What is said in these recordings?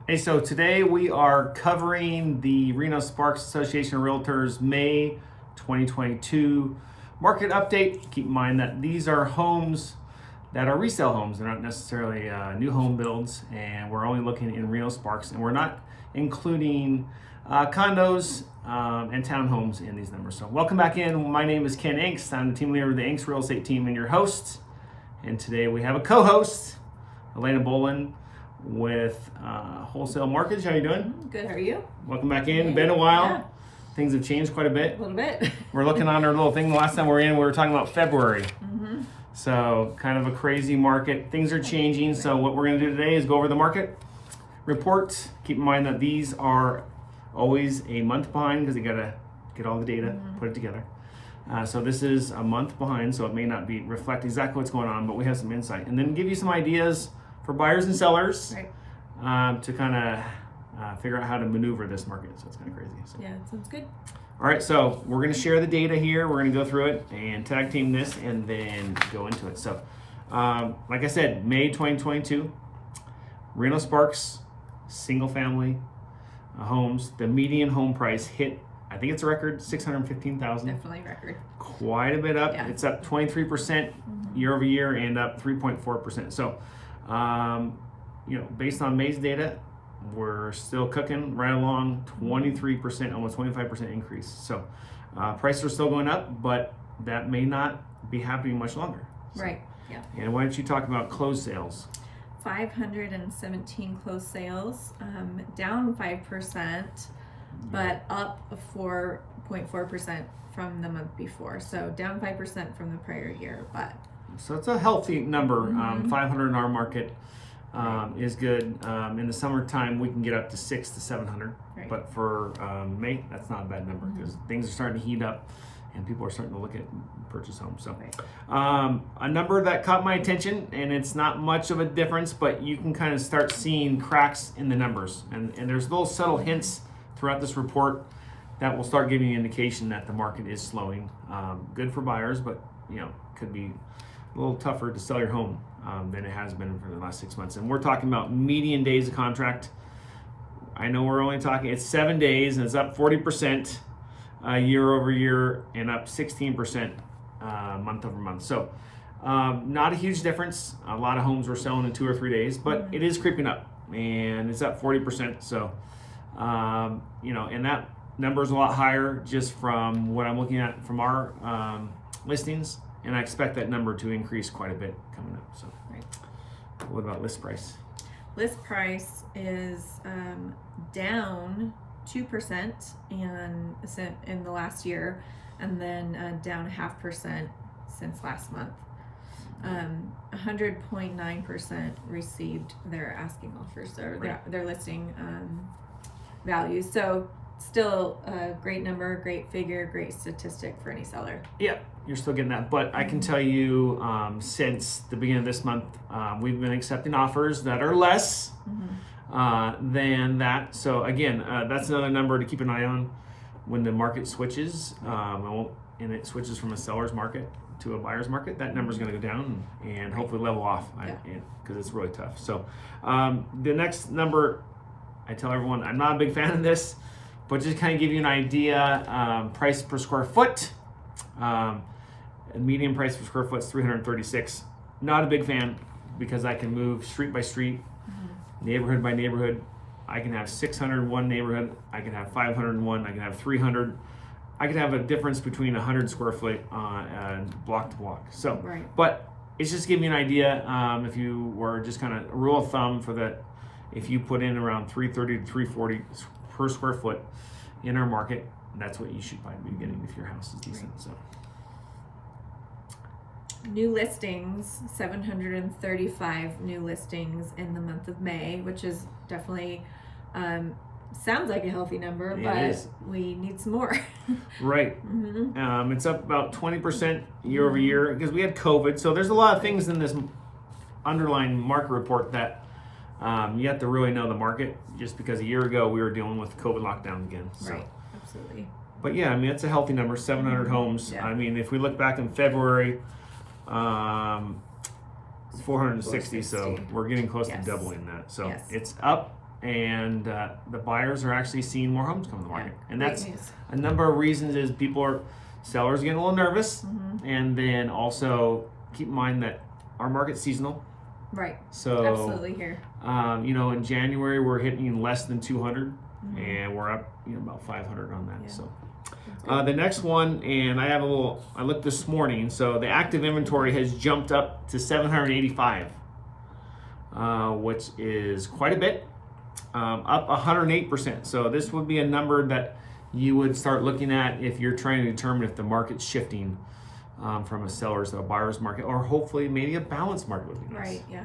Hey, so today we are covering the Reno Sparks Association of Realtors May 2022 market update. Keep in mind that these are homes that are resale homes. They're not necessarily new home builds, and we're only looking in Reno Sparks, and we're not including condos and townhomes in these numbers. So welcome back in. My name is Ken Angst. I'm the team leader of the Angst Real Estate team and your host. And today we have a co-host, Elena Boland, with Wholesale Mortgage. How you doing? Good, how are you? Welcome back in. Been a while. Yeah. Things have changed quite a bit. A little bit. We're looking on our little thing. The last time we were in, we were talking about February. So kind of a crazy market. Things are changing. So what we're going to do today is go over the market report. Keep in mind that these are always a month behind because you got to get all the data, put it together. So this is a month behind, so it may not reflect exactly what's going on, but we have some insight. And then give you some ideas for buyers and sellers, right, to kind of figure out how to maneuver this market. So it's kind of crazy. So. Yeah, sounds good. All right, so we're going to share the data here. We're going to go through it and tag team this and then go into it. So like I said, May 2022, Reno Sparks, single family homes, the median home price hit, I think it's a record, $615,000. Definitely record. Quite a bit up. Yeah. It's up 23% year over year and up 3.4%. So, based on May's data, we're still cooking right along 23%, almost 25% increase. So, prices are still going up, but that may not be happening much longer. So, right. Yeah. And why don't you talk about closed sales? 517 closed sales, down 5%, but up 4.4% from the month before. So down 5% from the prior year, but. So it's a healthy number. 500 in our market is good. In the summertime, we can get up to 600 to 700. Right. But for May, that's not a bad number because things are starting to heat up and people are starting to look at purchase homes. So a number that caught my attention, and it's not much of a difference, but you can kind of start seeing cracks in the numbers. And there's little subtle hints throughout this report that will start giving you an indication that the market is slowing. Good for buyers, but could be a little tougher to sell your home than it has been for the last 6 months. And we're talking about median days of contract. I know we're only talking, it's 7 days, and it's up 40% year over year and up 16% month over month. So not a huge difference. A lot of homes were selling in 2 or 3 days, but it is creeping up, and it's up 40%. So and that number is a lot higher just from what I'm looking at from our listings, and I expect that number to increase quite a bit coming up. So, what about list price? List price is down 2% in the last year, and then down 0.5% since last month. 100.9% received their asking offers or their listing values. So still a great number, great figure, great statistic for any seller. Yeah, you're still getting that. But I can tell you since the beginning of this month, we've been accepting offers that are less than that. So again, that's another number to keep an eye on when the market switches and it switches from a seller's market to a buyer's market. That number is going to go down and hopefully level off because it's really tough. So the next number, I tell everyone, I'm not a big fan of this, but just kind of give you an idea, price per square foot. Median price per square foot is $336. Not a big fan because I can move street by street, neighborhood by neighborhood. I can have 600 in one neighborhood. I can have 500 in one. I can have 300. I could have a difference between 100 square foot and block to block. So, but it's just giving you an idea. If you were just kind of a rule of thumb for that, if you put in around 330 to 340 per square foot in our market, that's what you should probably be getting if your house is decent. So, new listings, 735 new listings in the month of May, which is definitely sounds like a healthy number, but we need some more. Right. It's up about 20% year over year because we had COVID. So there's a lot of things in this underlying market report that you have to really know the market, just because a year ago we were dealing with COVID lockdown again. So. Right, absolutely. But yeah, I mean, it's a healthy number, 700 homes. Yeah. I mean, if we look back in February, 460, so we're getting close to doubling that. So it's up and the buyers are actually seeing more homes come to the market. And great that's news. a number of reasons. Is sellers getting a little nervous, and then also keep in mind that our market's seasonal. Right. So absolutely here. In January we're hitting less than 200, and we're up about 500 on that. Yeah. So the next one, and I looked this morning. So the active inventory has jumped up to 785, which is quite a bit, up 108%. So this would be a number that you would start looking at if you're trying to determine if the market's shifting from a seller's to a buyer's market, or hopefully maybe a balanced market would be nice. Right, yeah.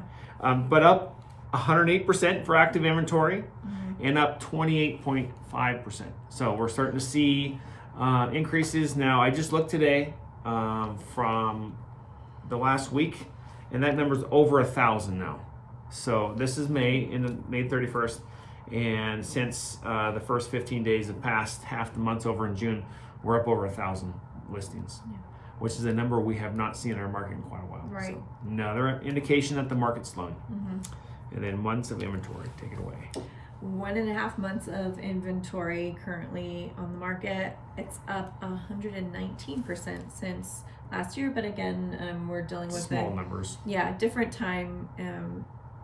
But up 108% for active inventory, and up 28.5%. So we're starting to see increases. Now, I just looked today from the last week, and that number's over 1,000 now. So this is May 31st, and since the first 15 days have passed, half the month's over in June, we're up over 1,000 listings, which is a number we have not seen in our market in quite a while. Right. So another indication that the market's slowing. And then months of inventory, take it away. 1.5 months of inventory currently on the market. It's up 119% since last year, but again, we're dealing with small numbers. Yeah, different time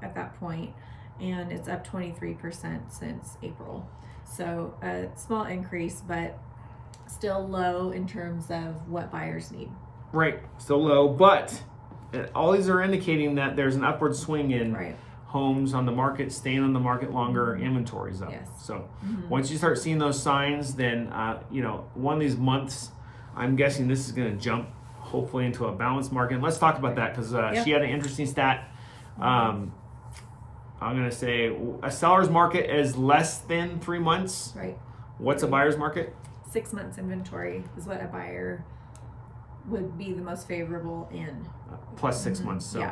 at that point, and it's up 23% since April. So a small increase, but still low in terms of what buyers need. Right, still low, but all these are indicating that there's an upward swing in homes on the market, staying on the market longer, inventory's up. Yes. So once you start seeing those signs, then one of these months, I'm guessing this is going to jump hopefully into a balanced market. And let's talk about that, because she had an interesting stat. I'm going to say a seller's market is less than 3 months. Right. What's a buyer's market? 6 months inventory is what a buyer would be the most favorable in. Plus 6 months. So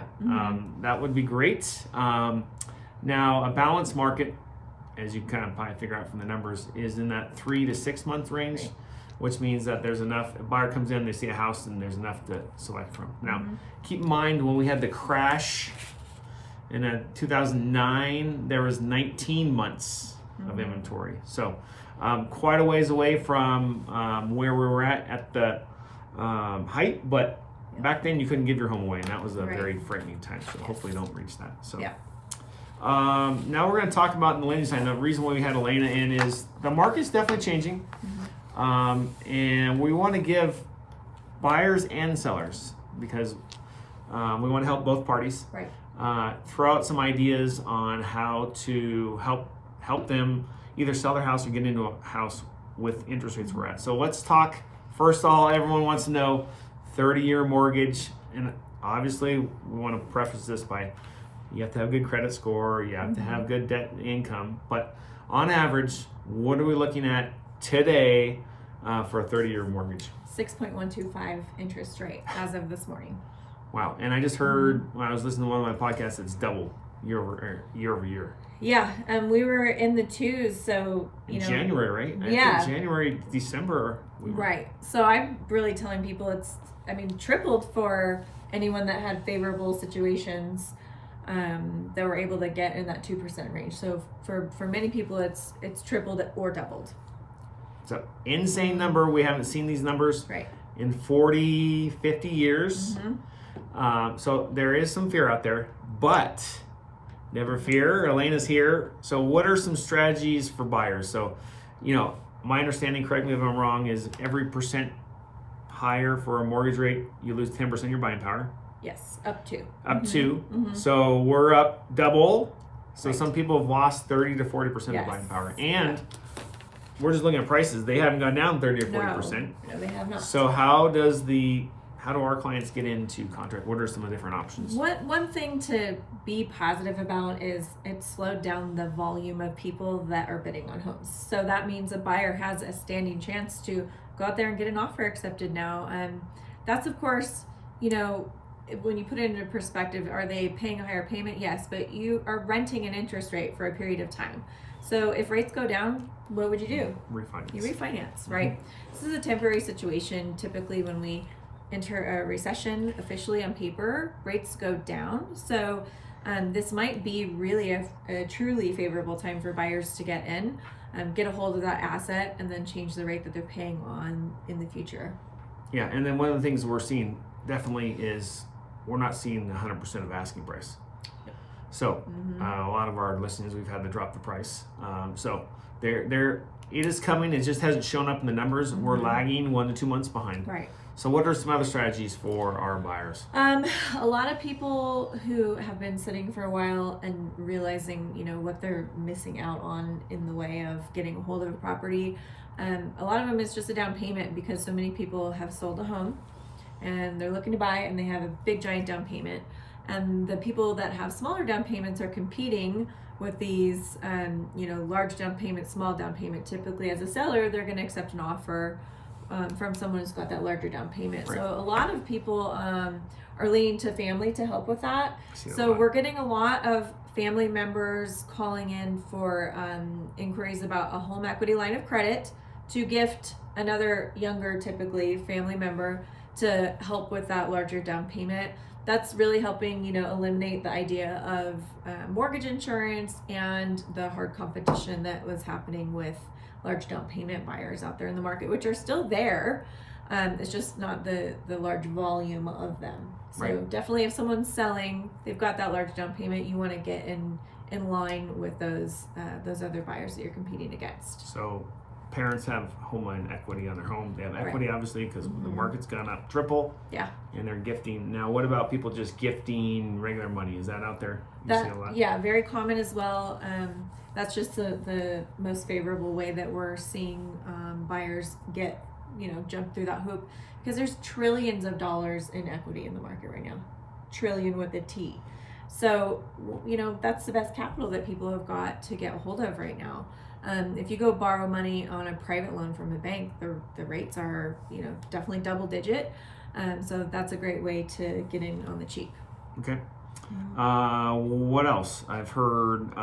that would be great. Now, a balanced market, as you kind of probably figure out from the numbers, is in that 3 to 6 month range, which means that there's enough. A buyer comes in, they see a house, and there's enough to select from. Now, keep in mind when we had the crash in 2009, there was 19 months of inventory. So quite a ways away from where we were at the height, but back then you couldn't give your home away, and that was a very frightening time. So hopefully don't reach that. So now we're going to talk about in the lending side. The reason why we had Elena in is the market's definitely changing, and we want to give buyers and sellers, because we want to help both parties. Right. Throw out some ideas on how to help them either sell their house or get into a house with interest rates we're at. So let's talk. First of all, everyone wants to know 30-year mortgage, and obviously we want to preface this by you have to have good credit score, you have to have good debt income, but on average, what are we looking at today for a 30-year mortgage? 6.125 interest rate as of this morning. Wow. And I just heard when I was listening to one of my podcasts, it's double year over year. Yeah, we were in the twos, so in January, right? Yeah. I think January, December. Right. So I'm really telling people it's tripled for anyone that had favorable situations that were able to get in that 2% range. So for many people, it's tripled or doubled. So insane number. We haven't seen these numbers in 40, 50 years. So there is some fear out there, but never fear. Elena's here. So what are some strategies for buyers? So, my understanding, correct me if I'm wrong, is every percent higher for a mortgage rate, you lose 10% of your buying power. Yes, up to. So we're up double. So some people have lost 30 to 40% of buying power. And we're just looking at prices. They haven't gone down 30 or 40%. No, they have not. So how do our clients get into contract? What are some of the different options? One thing to be positive about is it slowed down the volume of people that are bidding on homes. So that means a buyer has a standing chance to go out there and get an offer accepted now. That's, of course, when you put it into perspective, are they paying a higher payment? Yes, but you are renting an interest rate for a period of time. So if rates go down, what would you do? Refinance. You refinance, right? This is a temporary situation. Typically when we enter a recession officially on paper, rates go down. So this might be really a truly favorable time for buyers to get in, get a hold of that asset, and then change the rate that they're paying on in the future. Yeah, and then one of the things we're seeing definitely is we're not seeing 100% of asking price. So a lot of our listings, we've had to drop the price. So it is coming. It just hasn't shown up in the numbers. We're lagging 1 to 2 months behind. Right. So what are some other strategies for our buyers? A lot of people who have been sitting for a while and realizing, what they're missing out on in the way of getting a hold of a property. A lot of them is just a down payment, because so many people have sold a home and they're looking to buy and they have a big giant down payment. And the people that have smaller down payments are competing with these, large down payment, small down payment. Typically, as a seller, they're going to accept an offer from someone who's got that larger down payment. Right. So a lot of people are leaning to family to help with that. So lot. We're getting a lot of family members calling in for inquiries about a home equity line of credit to gift another younger, typically family member, to help with that larger down payment. That's really helping, eliminate the idea of mortgage insurance and the hard competition that was happening with large down payment buyers out there in the market, which are still there. It's just not the large volume of them. So Right. Definitely, if someone's selling, they've got that large down payment, you want to get in line with those other buyers that you're competing against. So parents have home line equity on their home. They have equity, obviously, because the market's gone up triple. Yeah. And they're gifting. Now, what about people just gifting regular money? Is that out there? You see a lot? Yeah, very common as well. That's just the most favorable way that we're seeing buyers get, jump through that hoop, because there's trillions of dollars in equity in the market right now. Trillion with a T. So, that's the best capital that people have got to get a hold of right now. If you go borrow money on a private loan from a bank, the rates are, definitely double digit. So that's a great way to get in on the cheap. Okay. What else? I've heard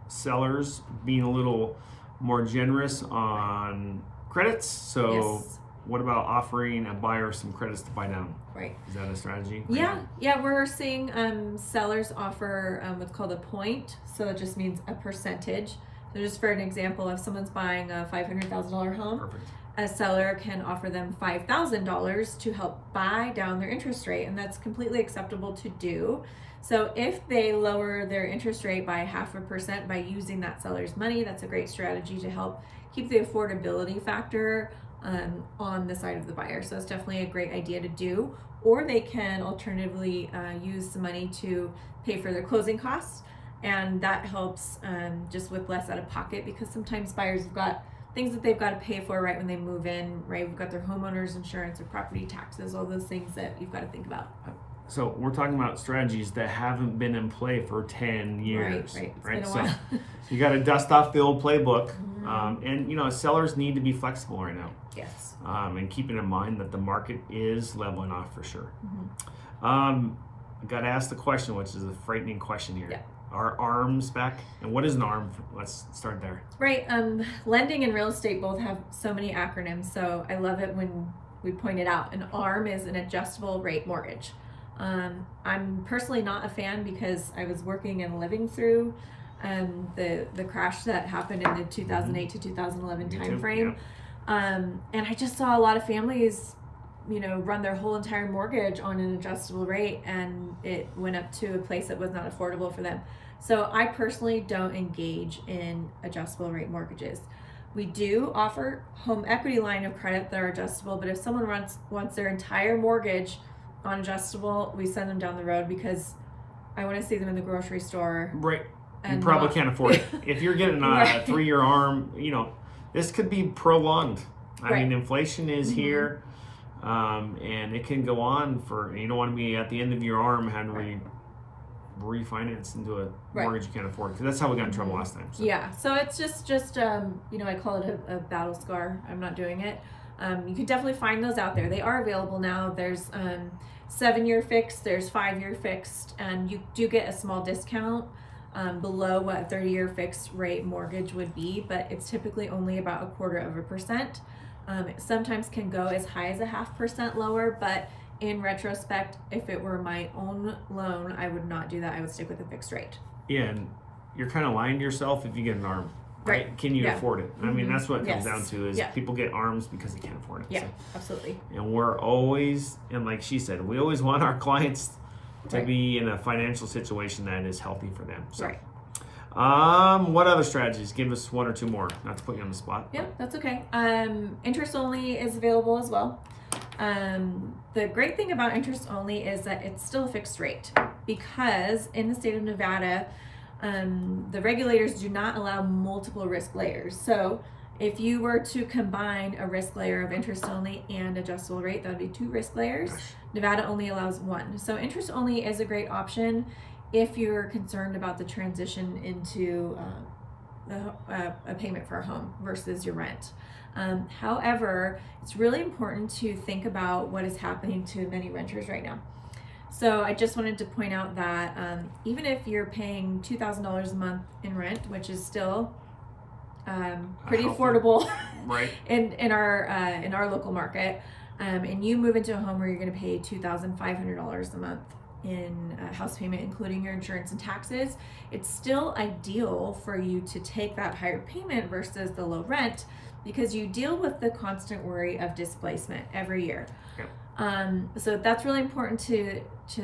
sellers being a little more generous on credits. So Yes. what about offering a buyer some credits to buy down? Right. Is that a strategy? Yeah, we're seeing sellers offer what's called a point. So it just means a percentage. So just for an example, if someone's buying a $500,000 home, Perfect. a seller can offer them $5,000 to help buy down their interest rate, and that's completely acceptable to do. So if they lower their interest rate by 0.5% by using that seller's money, that's a great strategy to help keep the affordability factor on the side of the buyer. So it's definitely a great idea to do. Or they can alternatively use the money to pay for their closing costs, and that helps just with less out of pocket, because sometimes buyers have got things that they've got to pay for right when they move in, right? We've got their homeowner's insurance or property taxes, all those things that you've got to think about. So we're talking about strategies that haven't been in play for 10 years. Right. It's Right. been a So while. you got to dust off the old playbook. And sellers need to be flexible right now. Yes. And keeping in mind that the market is leveling off for sure. I got to ask the question, which is a frightening question here. Yeah. Are ARMs back? And what is an ARM? Let's start there. Right. Lending and real estate both have so many acronyms, so I love it when we point it out. An ARM is an adjustable rate mortgage. I'm personally not a fan, because I was working and living through the crash that happened in the 2008 to 2011 timeframe. And I just saw a lot of families, run their whole entire mortgage on an adjustable rate, and it went up to a place that was not affordable for them. So I personally don't engage in adjustable rate mortgages. We do offer home equity line of credit that are adjustable, but if someone wants their entire mortgage on adjustable, we send them down the road, because I want to see them in the grocery store. Right. You probably can't afford it. If you're getting a Right. 3-year ARM, this could be prolonged. I Right. mean, inflation is here, and it can go on for, you don't want to be at the end of your ARM having to refinance into a mortgage you can't afford, because that's how we got in trouble last time. So. Yeah, so it's just I call it a battle scar. I'm not doing it. You can definitely find those out there. They are available now. There's 7-year fixed, there's 5-year fixed, and you do get a small discount below what a 30-year fixed rate mortgage would be, but it's typically only about 0.25%. It sometimes can go as high as 0.5% lower, but in retrospect, if it were my own loan, I would not do that. I would stick with a fixed rate. Yeah, and you're kind of lying to yourself if you get an ARM. Right? Can you afford it? I mean, that's what it comes down to is people get ARMs because they can't afford it. Yeah, absolutely. And we're always, and like she said, we always want our clients to be in a financial situation that is healthy for them. So. What other strategies? Give us one or two more. Not to put you on the spot. Yeah, that's okay. Interest only is available as well. The great thing about interest only is that it's still a fixed rate, because in the state of Nevada, the regulators do not allow multiple risk layers. So if you were to combine a risk layer of interest only and adjustable rate, that would be 2 risk layers. Nevada only allows 1. So interest only is a great option if you're concerned about the transition into a payment for a home versus your rent. However, it's really important to think about what is happening to many renters right now. So I just wanted to point out that even if you're paying $2,000 a month in rent, which is still pretty affordable in our local market, and you move into a home where you're going to pay $2,500 a month in house payment, including your insurance and taxes, it's still ideal for you to take that higher payment versus the low rent, because you deal with the constant worry of displacement every year. So that's really important to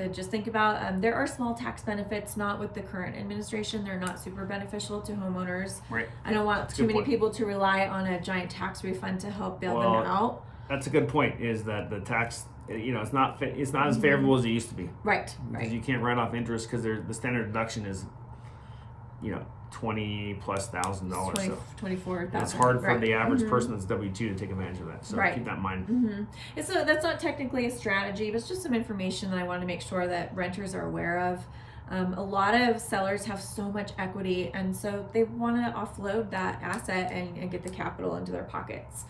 just think about. There are small tax benefits, not with the current administration. They're not super beneficial to homeowners. I don't want too many people to rely on a giant tax refund to help bail them out. That's a good point, is that the tax, it's not as favorable as it used to be. Because you can't write off interest because the standard deduction is, $20,000+. So 24,000. it's hard for the average person that's W-2 to take advantage of that. So keep that in mind. And so that's not technically a strategy, but it's just some information that I want to make sure that renters are aware of. A lot of sellers have so much equity, and so they want to offload that asset and get the capital into their pockets.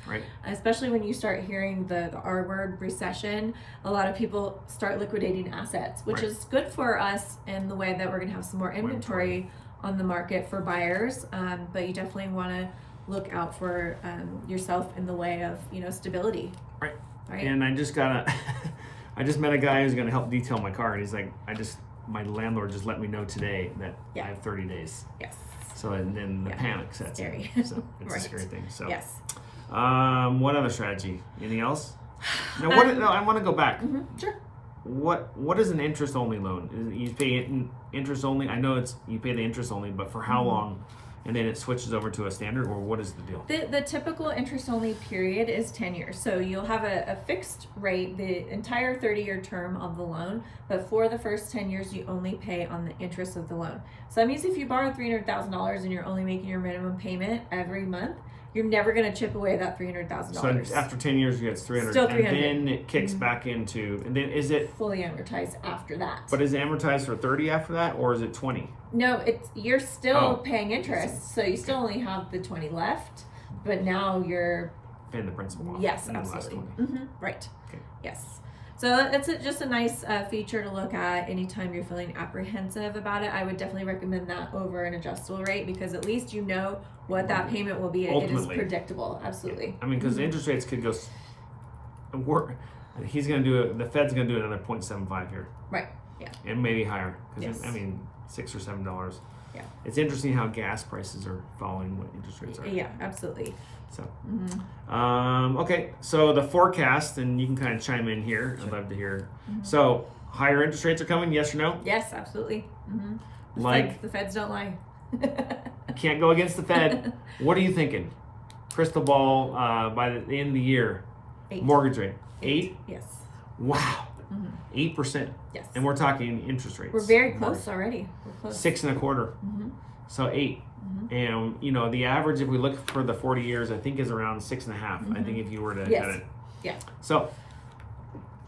Especially when you start hearing the R word, recession, a lot of people start liquidating assets, which is good for us in the way that we're going to have some more inventory on the market for buyers. But you definitely want to look out for yourself in the way of stability. And I just met a guy who's going to help detail my car, and he's like, my landlord just let me know today that I have 30 days. So and then the panic sets in. So it's a scary thing. So what other strategy? Anything else? No, I want to go back. Sure. What is an interest only loan? You pay interest only? I know you pay the interest only, but for how long? And then it switches over to a standard, or what is the deal? The typical interest only period is 10 years. So you'll have a fixed rate the entire 30-year term of the loan, but for the first 10 years, you only pay on the interest of the loan. So that means if you borrow $300,000 and you're only making your minimum payment every month, you're never going to chip away that $300,000. So after 10 years, you get $300,000. Still $300,000. And then it kicks back into, and then is it fully amortized after that? But is it amortized for 30 after that, or is it 20? No, you're still paying interest, so you still only have the 20 left, but now you're paying the principal off. Yes, absolutely. Right. Okay. Yes. So that's just a nice feature to look at anytime you're feeling apprehensive about it. I would definitely recommend that over an adjustable rate, because at least you know what that payment will be. Ultimately. It is predictable. Absolutely. I mean, because the interest rates could go. He's going to do it. The Fed's going to do another 0.75 here. Right. Yeah. And maybe higher, because $6 or $7. Yeah. It's interesting how gas prices are following what interest rates are. Yeah, absolutely. So, okay. So the forecast, and you can kind of chime in here. I'd love to hear. So higher interest rates are coming. Yes or no? Yes, absolutely. The Feds don't lie. You can't go against the Fed. What are you thinking? Crystal ball by the end of the year. 8. Mortgage rate. 8? Yes. Wow. 8%. Yes. And we're talking interest rates. We're very close already. We're close. 6.25. So 8. And the average, if we look for the 40 years, I think is around 6.5. I think if you were to cut it. Yeah. So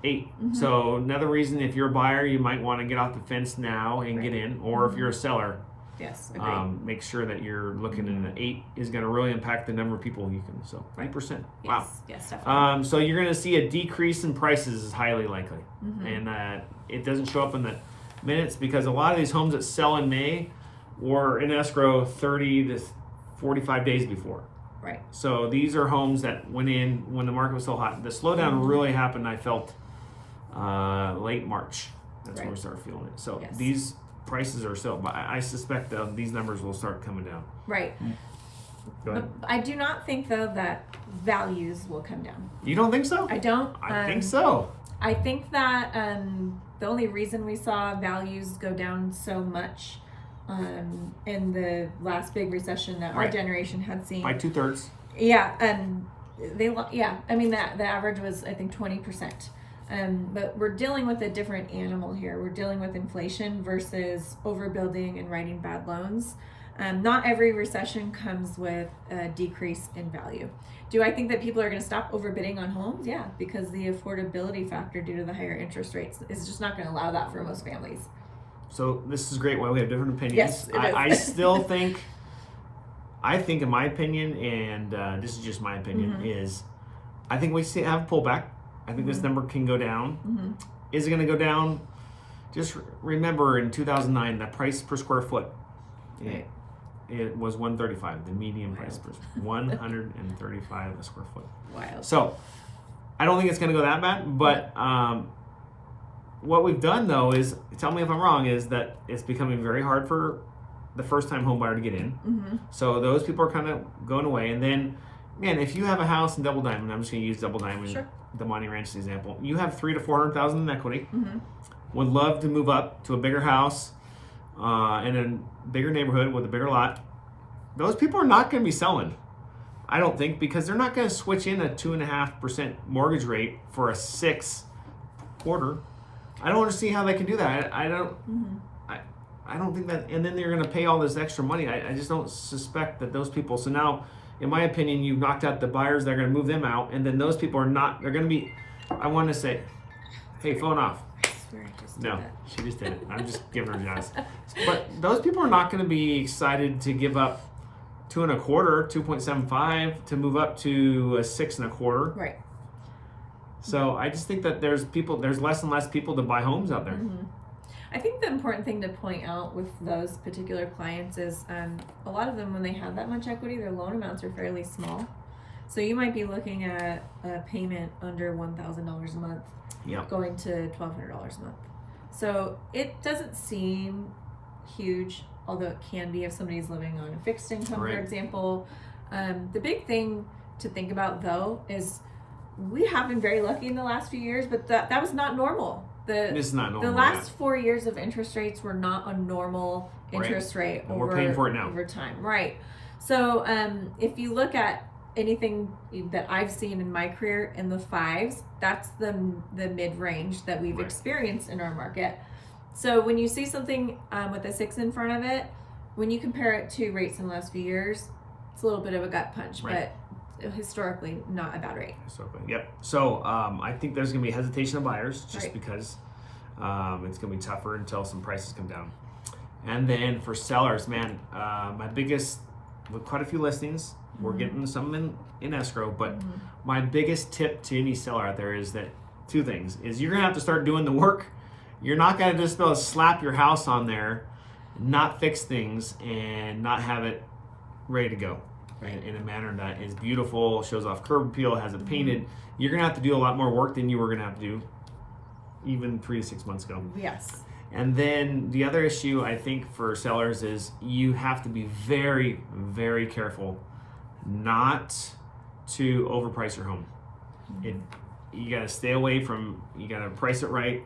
8. So another reason, if you're a buyer, you might want to get off the fence now and get in, or if you're a seller, make sure that you're looking in the 8 is going to really impact the number of people you can. So 8%. Wow. Yes, definitely. So you're going to see a decrease in prices is highly likely, and it doesn't show up in the minutes, because a lot of these homes that sell in May were in escrow 30 to 45 days before. Right. So these are homes that went in when the market was so hot. The slowdown really happened, I felt, late March. That's when we start feeling it. So Yes. these prices are still, but I suspect these numbers will start coming down. Right. Go ahead. But I do not think, though, that values will come down. You don't think so? I don't. I think so. I think that the only reason we saw values go down so much in the last big recession that our generation had seen. By 2/3. Yeah, I mean, the average was, I think, 20%. But we're dealing with a different animal here. We're dealing with inflation versus overbuilding and writing bad loans. Not every recession comes with a decrease in value. Do I think that people are going to stop overbidding on homes? Yeah, because the affordability factor due to the higher interest rates is just not going to allow that for most families. So this is great. Why we have different opinions. Yes, it is. I still think, in my opinion, and this is just my opinion, is I think we have a pullback. I think this number can go down. Is it going to go down? Just remember in 2009, the price per square foot, it was $135. The median price per $135 a square foot. Wild. So I don't think it's going to go that bad. But what we've done though is, tell me if I'm wrong, is that it's becoming very hard for the first-time home buyer to get in. So those people are kind of going away. And then, man, if you have a house in Double Diamond, I'm just going to use Double Diamond, the Monty Ranch example. You have $300,000 to $400,000 in equity. Would love to move up to a bigger house in a bigger neighborhood with a bigger lot. Those people are not going to be selling, I don't think, because they're not going to switch in a 2.5% mortgage rate for a 6 quarter. I don't understand how they can do that. I don't. I don't think that, and then they're going to pay all this extra money. I just don't suspect that those people. So now, in my opinion, you've knocked out the buyers. They're going to move them out, and then those people are not. They're going to be. I want to say, hey, phone off. I swear I just did No, that. she just did it. I'm just giving her jazz. But those people are not going to be excited to give up 2.25, 2.75 to move up to a 6.25. Right. So I just think that there's less and less people to buy homes out there. I think the important thing to point out with those particular clients is a lot of them, when they have that much equity, their loan amounts are fairly small. So you might be looking at a payment under $1,000 a month, going to $1,200 a month. So it doesn't seem huge, although it can be if somebody's living on a fixed income, for example. The big thing to think about, though, is we have been very lucky in the last few years, but that was not normal. It's not normal. The last 4 years of interest rates were not a normal interest rate over, we're paying for it now. over time. Right. So if you look at anything that I've seen in my career in the 5s, that's the mid-range that we've experienced in our market. So when you see something with a 6 in front of it, when you compare it to rates in the last few years, it's a little bit of a gut punch, but historically not a bad rate. So I think there's going to be hesitation of buyers just because it's going to be tougher until some prices come down. And then for sellers, man, my biggest, with quite a few listings, we're getting some in escrow, but my biggest tip to any seller out there is that 2 things is you're going to have to start doing the work. You're not going to just be able to slap your house on there, not fix things, and not have it ready to go. In a manner that is beautiful, shows off curb appeal, has it painted. You're going to have to do a lot more work than you were going to have to do even 3 to 6 months ago. Yes. And then the other issue I think for sellers is you have to be very, very careful not to overprice your home. You got to stay away from, you got to price it right.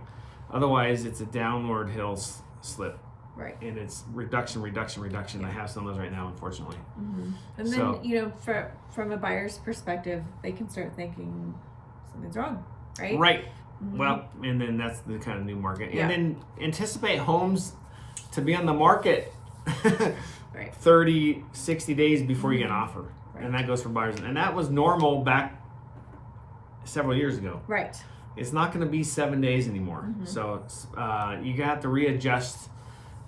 Otherwise, it's a downward hill slip. Right. And it's reduction. I have some of those right now, unfortunately. And then, from a buyer's perspective, they can start thinking something's wrong, right? Right. Well, and then that's the kind of new market. And then anticipate homes to be on the market 30, 60 days before you get an offer. Right. And that goes for buyers. And that was normal back several years ago. Right. It's not going to be 7 days anymore. So you have to readjust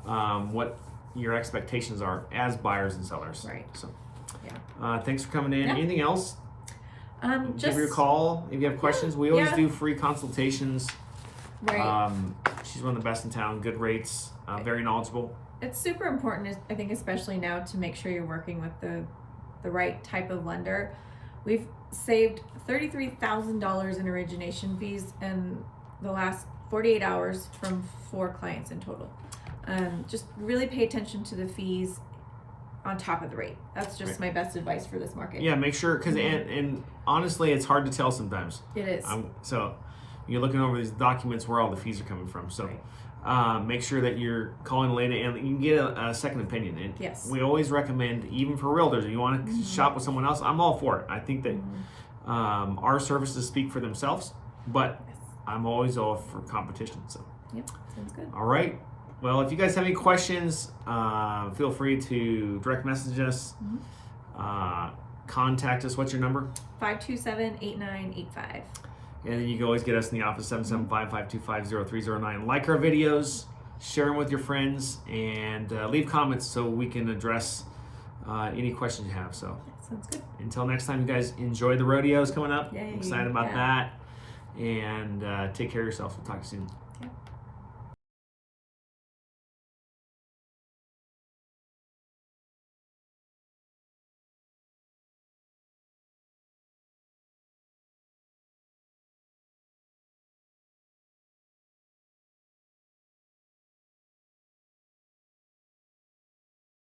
what your expectations are as buyers and sellers. Right. So, thanks for coming in. Yeah. Anything else? Just give her a call if you have questions. We always do free consultations. Right. She's one of the best in town. Good rates. Very knowledgeable. It's super important, I think, especially now, to make sure you're working with the right type of lender. We've saved $33,000 in origination fees, and the last 48 hours from 4 clients in total. Just really pay attention to the fees on top of the rate. That's just my best advice for this market. Yeah, make sure, because and honestly, it's hard to tell sometimes. It is. So you're looking over these documents where all the fees are coming from. So make sure that you're calling Elena, and you can get a second opinion. And yes, we always recommend, even for realtors, if you want to shop with someone else, I'm all for it. I think that our services speak for themselves, but I'm always all for competition. So yep, sounds good. All right. Well, if you guys have any questions, feel free to direct message us. Contact us. What's your number? 527-8985. And then you can always get us in the office, 775-525-0309. Like our videos, share them with your friends, and leave comments so we can address any questions you have. So sounds good. Until next time, you guys enjoy the rodeos coming up. Yay. I'm excited about that. And take care of yourself. We'll talk to you soon.